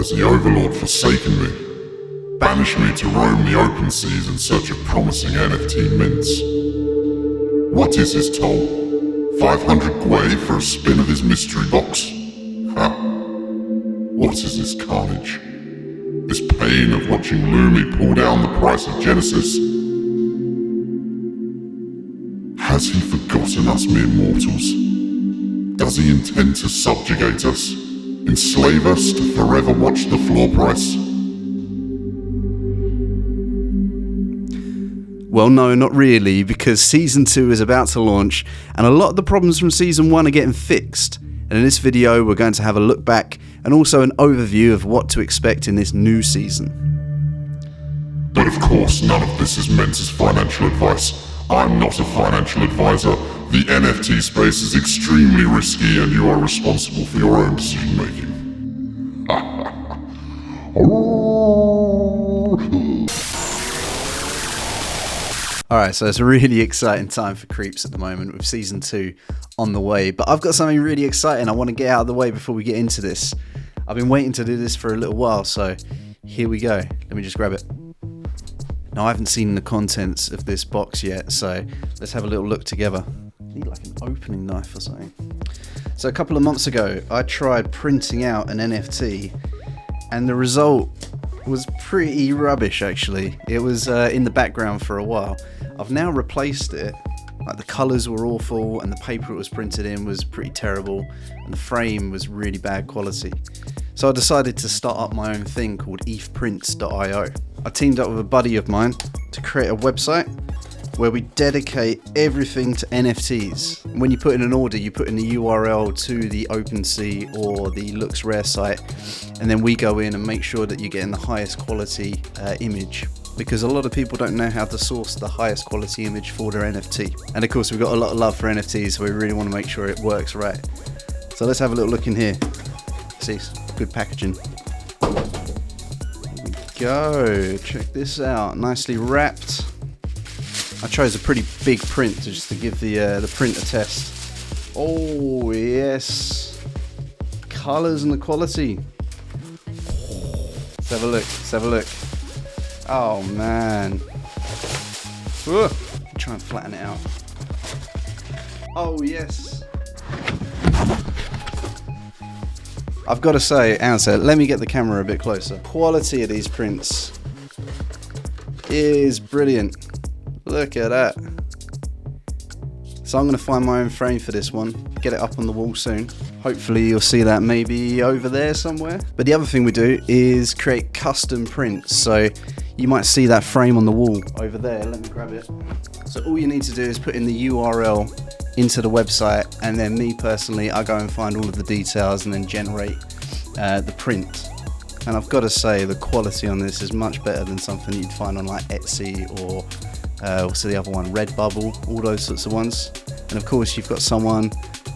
Has the Overlord forsaken me? Banished me to roam the open seas in search of promising NFT mints? What is his toll? 500 gwei for a spin of his mystery box? Ha! What is this carnage? This pain of watching Loomi pull down the price of Genesis? Has he forgotten us mere mortals? Does he intend to subjugate us? Enslave us to forever watch the floor price? Well, no, not really, because Season 2 is about to launch, and a lot of the problems from Season 1 are getting fixed. And in this video, we're going to have a look back, and also an overview of what to expect in this new season. But of course, none of this is meant as financial advice. I'm not a financial advisor. The NFT space is extremely risky, and you are responsible for your own decision making. Alright, so it's a really exciting time for Creepz at the moment with Season 2 on the way. But I've got something really exciting I want to get out of the way before we get into this. I've been waiting to do this for a little while, so here we go. Let me just grab it. Now, I haven't seen the contents of this box yet, so let's have a little look together. I need like an opening knife or something. So a couple of months ago, I tried printing out an NFT, and the result was pretty rubbish actually. It was in the background for a while. I've now replaced it. Like, the colours were awful, and the paper it was printed in was pretty terrible, and the frame was really bad quality. So I decided to start up my own thing called efprintio. I teamed up with a buddy of mine to create a website where we dedicate everything to NFTs. When you put in an order, you put in the URL to the OpenSea or the Looks Rare site, and then we go in and make sure that you're getting the highest quality image, because a lot of people don't know how to source the highest quality image for their NFT. And of course, we've got a lot of love for NFTs, so we really want to make sure it works right. So let's have a little look in here. See, good packaging. Here we go. Check this out. Nicely wrapped. I chose a pretty big print just to give the print a test. Oh yes, colours and the quality. Let's have a look. Let's have a look. Oh man. Ooh. Try and flatten it out. Oh yes. I've got to say, Answer, let me get the camera a bit closer. Quality of these prints is brilliant. Look at that. So I'm going to find my own frame for this one, get it up on the wall soon. Hopefully you'll see that maybe over there somewhere. But the other thing we do is create custom prints. So you might see that frame on the wall over there. Let me grab it. So all you need to do is put in the URL into the website, and then me personally, I go and find all of the details and then generate the print. And I've got to say, the quality on this is much better than something you'd find on like Etsy or what's the other one, Redbubble, all those sorts of ones. And of course you've got someone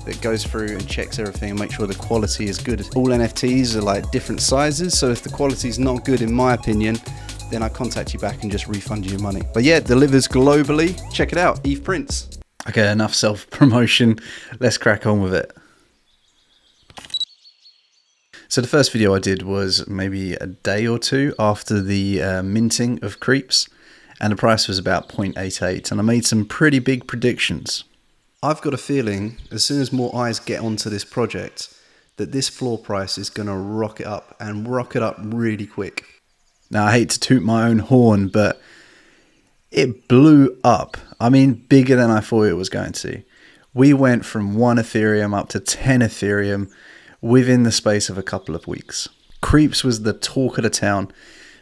that goes through and checks everything and makes sure the quality is good. All NFTs are like different sizes, so if the quality is not good in my opinion, then I contact you back and just refund you your money. But yeah, it delivers globally. Check it out, efprintz. Okay, enough self-promotion. Let's crack on with it. So the first video I did was maybe a day or two after the minting of Creepz, and the price was about 0.88, and I made some pretty big predictions. I've got a feeling as soon as more eyes get onto this project that this floor price is going to rocket up, and rocket up really quick. Now I hate to toot my own horn, but it blew up. I mean, bigger than I thought it was going to. We went from 1 Ethereum up to 10 Ethereum within the space of a couple of weeks. Creepz was the talk of the town.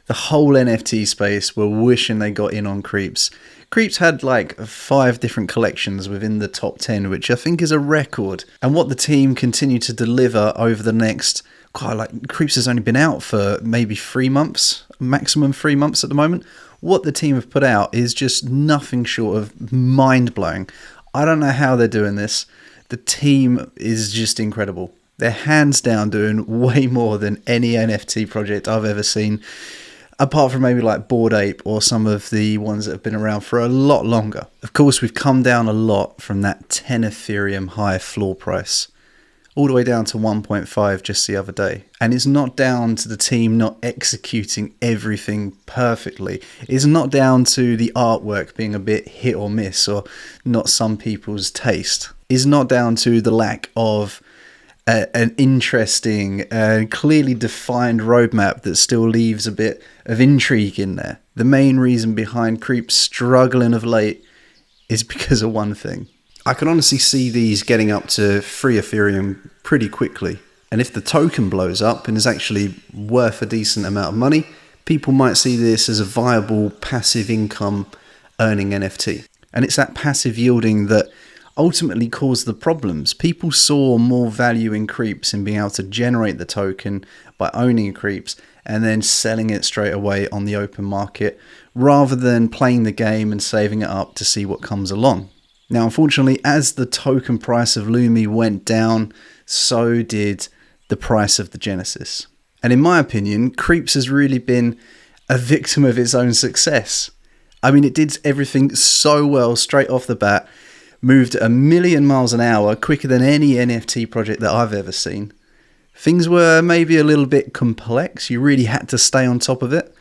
The whole NFT space were wishing they got in on Creepz. Creepz had like 5 different collections within the top 10, which I think is a record. And what the team continued to deliver over the next, Creepz has only been out for maybe 3 months, maximum 3 months at the moment. What the team have put out is just nothing short of mind-blowing. I don't know how they're doing this. The team is just incredible. They're hands down doing way more than any NFT project I've ever seen, apart from maybe like Bored Ape or some of the ones that have been around for a lot longer. Of course, we've come down a lot from that 10 Ethereum high floor price. all the way down to 1.5 just the other day. And it's not down to the team not executing everything perfectly. It's not down to the artwork being a bit hit or miss or not some people's taste. It's not down to the lack of an interesting and clearly defined roadmap that still leaves a bit of intrigue in there. The main reason behind Creepz struggling of late is because of one thing. I can honestly see these getting up to free Ethereum pretty quickly. And if the token blows up and is actually worth a decent amount of money, people might see this as a viable passive income earning NFT. And it's that passive yielding that ultimately caused the problems. People saw more value in Creepz in being able to generate the token by owning Creepz and then selling it straight away on the open market rather than playing the game and saving it up to see what comes along. Now, unfortunately, as the token price of Loomi went down, so did the price of the Genesis. And in my opinion, Creepz has really been a victim of its own success. I mean, it did everything so well straight off the bat, moved a million miles an hour quicker than any NFT project that I've ever seen. Things were maybe a little bit complex. You really had to stay on top of it.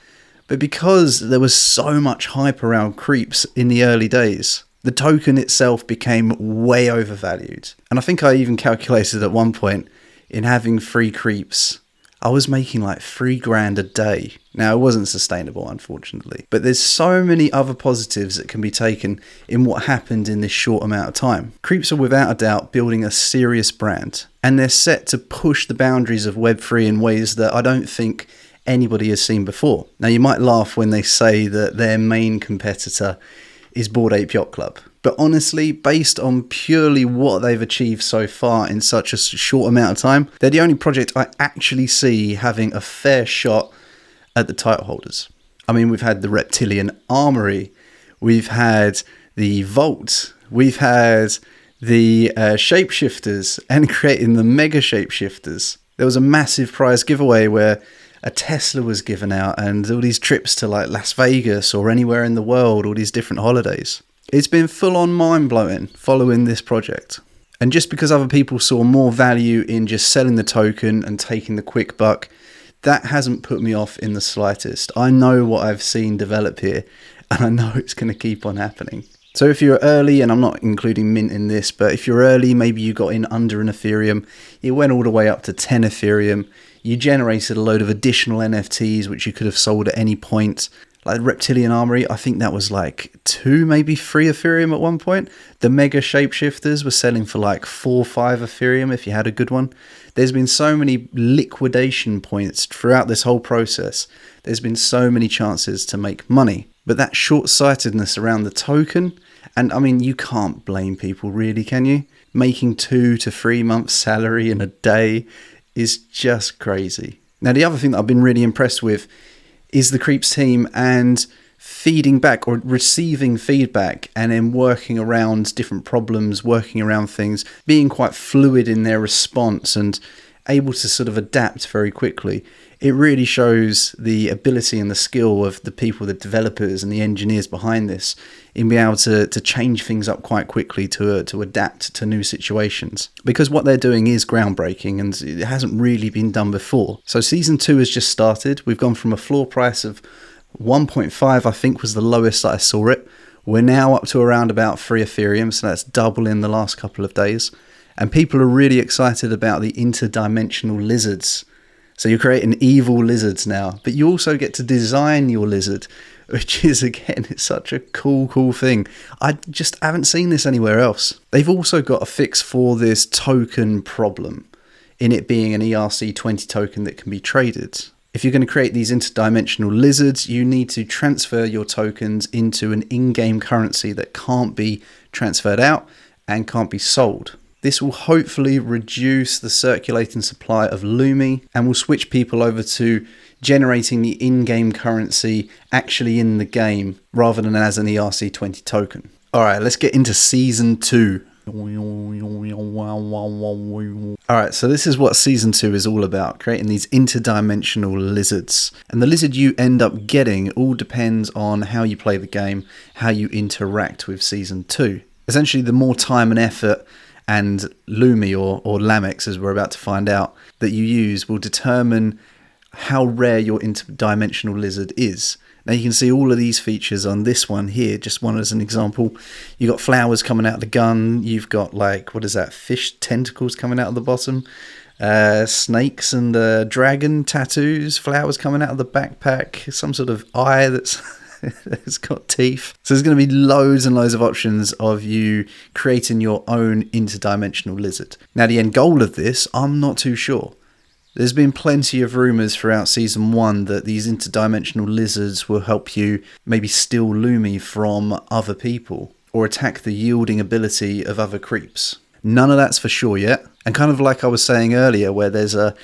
But because there was so much hype around Creepz in the early days, the token itself became way overvalued. And I think I even calculated at one point, in having free Creepz, I was making like $3,000 a day. Now, it wasn't sustainable, unfortunately. But there's so many other positives that can be taken in what happened in this short amount of time. Creepz are without a doubt building a serious brand. And they're set to push the boundaries of Web3 in ways that I don't think anybody has seen before. Now, you might laugh when they say that their main competitor is Bored Ape Yacht Club. But honestly, based on purely what they've achieved so far in such a short amount of time, they're the only project I actually see having a fair shot at the title holders. I mean, we've had the Reptilian Armory, we've had the Vault, we've had the Shapeshifters, and creating the Mega Shapeshifters. There was a massive prize giveaway where a Tesla was given out and all these trips to like Las Vegas or anywhere in the world, all these different holidays. It's been full on mind blowing following this project. And just because other people saw more value in just selling the token and taking the quick buck, that hasn't put me off in the slightest. I know what I've seen develop here and I know it's going to keep on happening. So if you're early, and I'm not including mint in this, but if you're early, maybe you got in under an Ethereum, it went all the way up to 10 Ethereum, you generated a load of additional NFTs which you could have sold at any point. Like the Reptilian Armory, I think that was like 2, maybe 3 Ethereum at one point. The Mega Shapeshifters were selling for like 4 or 5 Ethereum if you had a good one. There's been so many liquidation points throughout this whole process. There's been so many chances to make money. But that short-sightedness around the token, and I mean, you can't blame people really, can you? Making 2 to 3 months salary in a day is just crazy. Now, the other thing that I've been really impressed with is the Creepz team and feeding back or receiving feedback and then working around different problems, working around things, being quite fluid in their response and able to sort of adapt very quickly. It really shows the ability and the skill of the people, the developers and the engineers behind this in being able to change things up quite quickly to adapt to new situations. Because what they're doing is groundbreaking and it hasn't really been done before. So season 2 has just started. We've gone from a floor price of 1.5, I think was the lowest that I saw it. We're now up to around about 3 Ethereum, so that's double in the last couple of days. And people are really excited about the interdimensional lizards. So you're creating evil lizards now, but you also get to design your lizard, which is, again, it's such a cool thing. I just haven't seen this anywhere else. They've also got a fix for this token problem, in it being an ERC20 token that can be traded. If you're going to create these interdimensional lizards, you need to transfer your tokens into an in-game currency that can't be transferred out and can't be sold. This will hopefully reduce the circulating supply of Loomi and will switch people over to generating the in-game currency actually in the game rather than as an ERC20 token. All right, let's get into season 2. All right, so this is what season 2 is all about, creating these interdimensional lizards. And the lizard you end up getting all depends on how you play the game, how you interact with season 2. Essentially, the more time and effort and loomi or Lamex, as we're about to find out, that you use will determine how rare your interdimensional lizard is. Now you can see all of these features on this one here, just one as an example. You've got flowers coming out of the gun, you've got like, what is that, fish tentacles coming out of the bottom, snakes and dragon tattoos, flowers coming out of the backpack, some sort of eye that's it's got teeth. So there's going to be loads and loads of options of you creating your own interdimensional lizard. Now the end goal of this, I'm not too sure. There's been plenty of rumours throughout Season 1 that these interdimensional lizards will help you maybe steal loomi from other people or attack the yielding ability of other creeps. None of that's for sure yet. And kind of like I was saying earlier, where there's a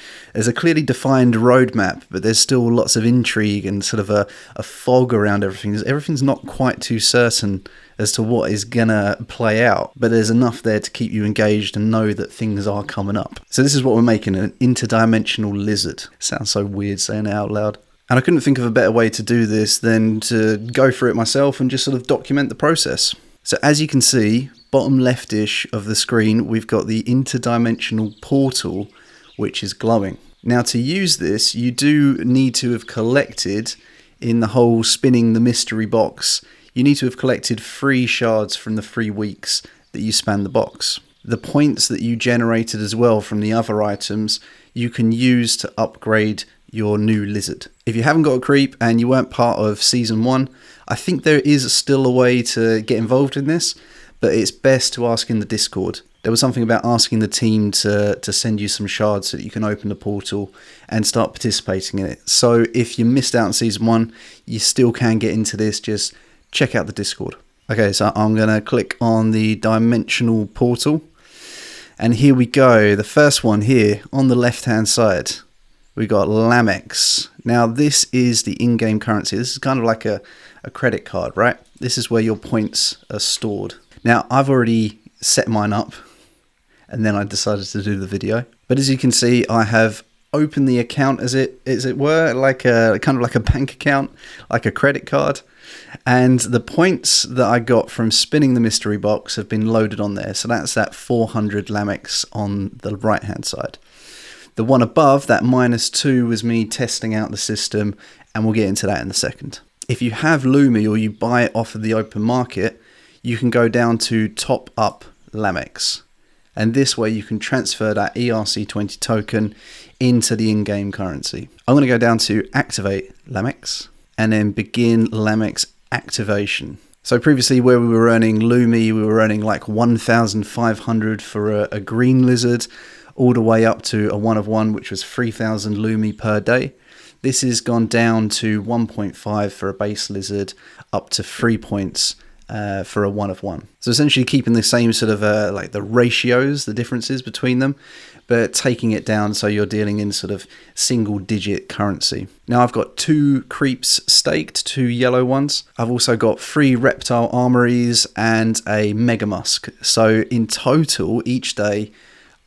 clearly defined roadmap, but there's still lots of intrigue and sort of a fog around everything. Everything's not quite too certain as to what is gonna play out, but there's enough there to keep you engaged and know that things are coming up. So this is what we're making, an interdimensional lizard. Sounds so weird saying it out loud. And I couldn't think of a better way to do this than to go through it myself and just sort of document the process. So as you can see, bottom leftish of the screen, we've got the interdimensional portal, which is glowing. Now to use this, you do need to have collected, in the whole spinning the mystery box, you need to have collected 3 shards from the 3 weeks that you span the box. The points that you generated as well from the other items, you can use to upgrade your new lizard. If you haven't got a creep and you weren't part of Season 1, I think there is still a way to get involved in this, but it's best to ask in the Discord. There was something about asking the team to send you some shards so that you can open the portal and start participating in it. So if you missed out on Season 1, you still can get into this, just check out the Discord. Okay, so I'm going to click on the dimensional portal, and here we go. The first one here on the left hand side, we got Lamex. Now this is the in-game currency. This is kind of like a credit card, right? This is where your points are stored. Now I've already set mine up and then I decided to do the video. But as you can see, I have opened the account as it were, like a kind of like a bank account, like a credit card. And the points that I got from spinning the mystery box have been loaded on there. So that's that 400 Lamex on the right hand side. The one above, that -2, was me testing out the system, and we'll get into that in a second. If you have loomi or you buy it off of the open market, you can go down to top up Lamex. And this way you can transfer that ERC20 token into the in-game currency. I'm going to go down to activate Lamex and then begin Lamex activation. So previously where we were earning loomi, we were earning like 1,500 for a green lizard, all the way up to a 1 of 1, which was 3,000 loomi per day. This has gone down to 1.5 for a base lizard, up to 3 points for a 1 of 1. So essentially keeping the same sort of like the ratios, the differences between them, but taking it down so you're dealing in sort of single digit currency. Now I've got 2 Creepz staked, 2 yellow ones. I've also got 3 reptile armories and a mega musk. So in total each day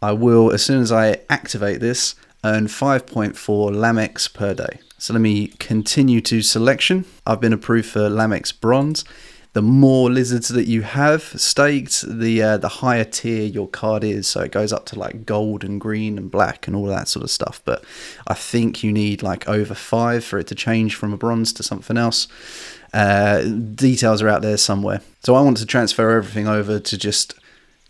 I will, as soon as I activate this, earn 5.4 Lamex per day. So let me continue to selection. I've been approved for Lamex bronze. The more lizards that you have staked, the higher tier your card is. So it goes up to like gold and green and black and all that sort of stuff. But I think you need like over 5 for it to change from a bronze to something else. Details are out there somewhere. So I want to transfer everything over to just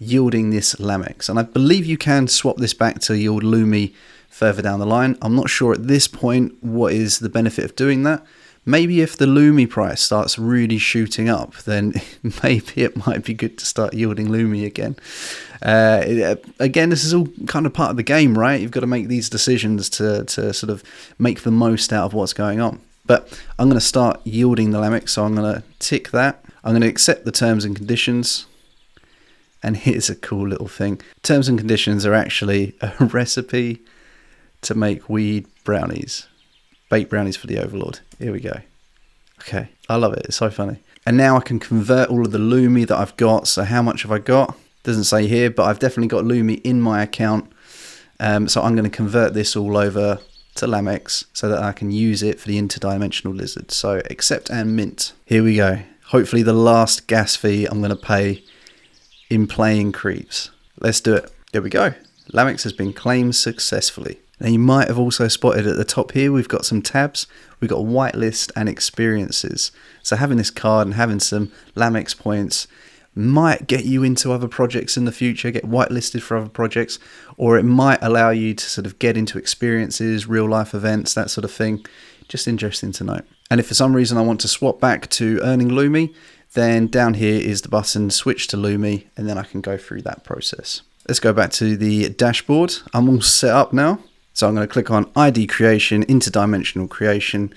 yielding this Lamex. And I believe you can swap this back to yield loomi further down the line. I'm not sure at this point what is the benefit of doing that. Maybe if the loomi price starts really shooting up, then maybe it might be good to start yielding loomi again. Again, this is all kind of part of the game, right? You've got to make these decisions to sort of make the most out of what's going on. But I'm going to start yielding the Lamex, so I'm going to tick that. I'm going to accept the terms and conditions. And here's a cool little thing. Terms and conditions are actually a recipe to make weed brownies. Baked brownies for the Overlord. Here we go. Okay, I love it. It's so funny. And now I can convert all of the loomi that I've got. So how much have I got? Doesn't say here, but I've definitely got loomi in my account. So I'm going to convert this all over to Lamex so that I can use it for the interdimensional lizard. So accept and mint. Here we go. Hopefully the last gas fee I'm going to pay in playing Creepz. Let's do it. There we go. Lamex has been claimed successfully. Now you might have also spotted at the top here, we've got some tabs. We've got whitelist and experiences. So having this card and having some Lamex points might get you into other projects in the future, get whitelisted for other projects, or it might allow you to sort of get into experiences, real life events, that sort of thing. Just interesting to know. And if for some reason I want to swap back to earning loomi, then down here is the button switch to loomi, and then I can go through that process. Let's go back to the dashboard. I'm all set up now. So I'm going to click on ID creation, interdimensional creation,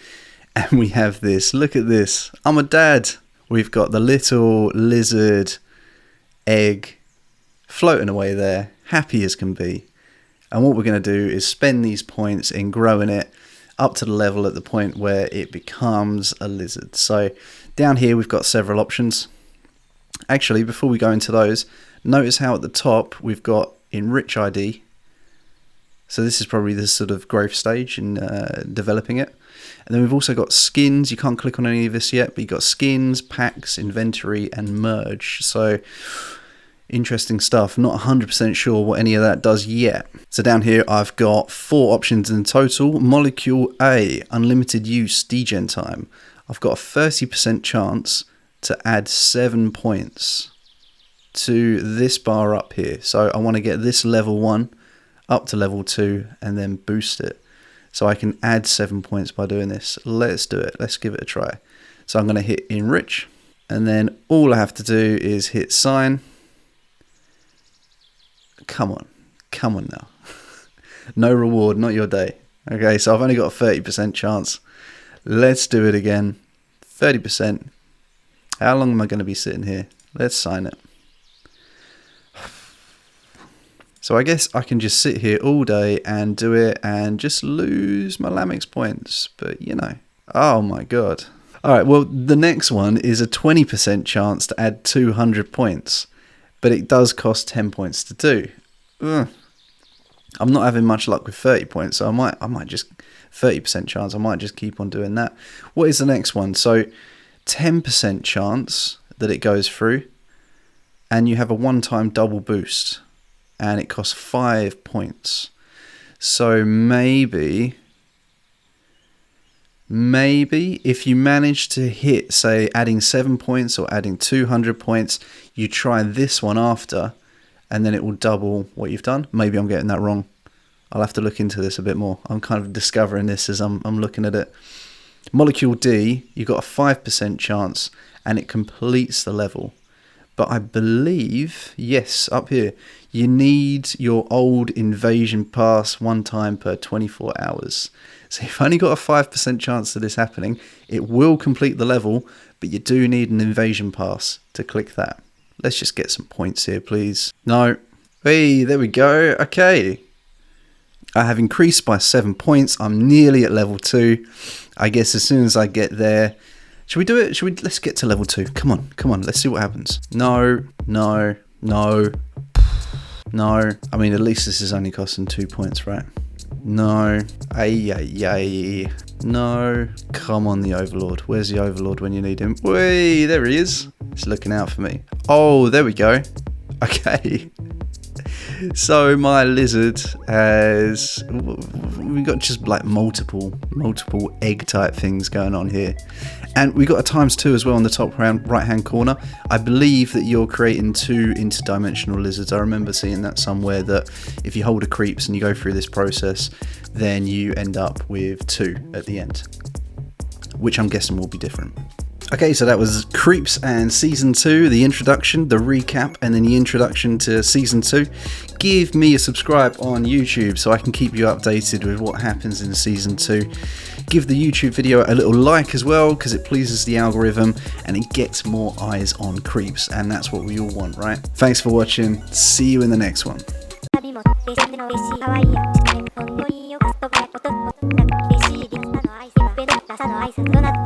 and we have this. Look at this. I'm a dad. We've got the little lizard egg floating away there, happy as can be. And what we're going to do is spend these points in growing it up to the level at the point where it becomes a lizard. So down here we've got several options. Actually, before we go into those, notice how at the top we've got enrich ID. So this is probably the sort of growth stage in developing it. And then we've also got skins. You can't click on any of this yet, but you've got skins, packs, inventory, and merge. So interesting stuff. Not 100% sure what any of that does yet. So down here I've got 4 options in total. Molecule A, unlimited use, degen time. I've got a 30% chance to add 7 points to this bar up here. So I want to get this level 1 up to level 2 and then boost it. So I can add 7 points by doing this. Let's do it. Let's give it a try. So I'm going to hit enrich, and then all I have to do is hit sign. Come on now. No reward, not your day. Okay, so I've only got a 30% chance. Let's do it again. 30%. How long am I going to be sitting here? Let's sign it. So I guess I can just sit here all day and do it and just lose my Lamex points. But you know, oh my god. Alright, well the next one is a 20% chance to add 200 points. But it does cost 10 points to do. Ugh. I'm not having much luck with 30 points, so I might just 30% chance, I might just keep on doing that. What is the next one? So 10% chance that it goes through, and you have a one-time double boost. And it costs 5 points. So maybe if you manage to hit, say, adding 7 points or adding 200 points, you try this one after, and then it will double what you've done. Maybe I'm getting that wrong. I'll have to look into this a bit more. I'm kind of discovering this as I'm looking at it. Molecule D, you've got a 5% chance, and it completes the level. But I believe, yes, up here, you need your old invasion pass 1 time per 24 hours. So you've only got a 5% chance of this happening. It will complete the level, but you do need an invasion pass to click that. Let's just get some points here, please. No. Hey, there we go. Okay. I have increased by 7 points. I'm nearly at level 2. I guess as soon as I get there... Should we do it? Let's get to level 2. Come on. Let's see what happens. No. I mean, at least this is only costing 2 points, right? No. Ay. No. Come on, the Overlord. Where's the Overlord when you need him? Whee, there he is. He's looking out for me. Oh, there we go. Okay. So my lizard has, we've got just like multiple egg type things going on here. And we've got a ×2 as well on the top right hand corner. I believe that you're creating 2 interdimensional lizards. I remember seeing that somewhere, that if you hold a Creepz and you go through this process, then you end up with 2 at the end, which I'm guessing will be different. Okay, so that was Creepz and Season 2, the introduction, the recap, and then the introduction to Season 2. Give me a subscribe on YouTube so I can keep you updated with what happens in Season 2. Give the YouTube video a little like as well, because it pleases the algorithm and it gets more eyes on Creepz, and that's what we all want, right? Thanks for watching. See you in the next one. 旅も嬉しくての嬉しい可愛いや本当によかったとかことなく嬉しいできたの愛せばベルダサの愛するとな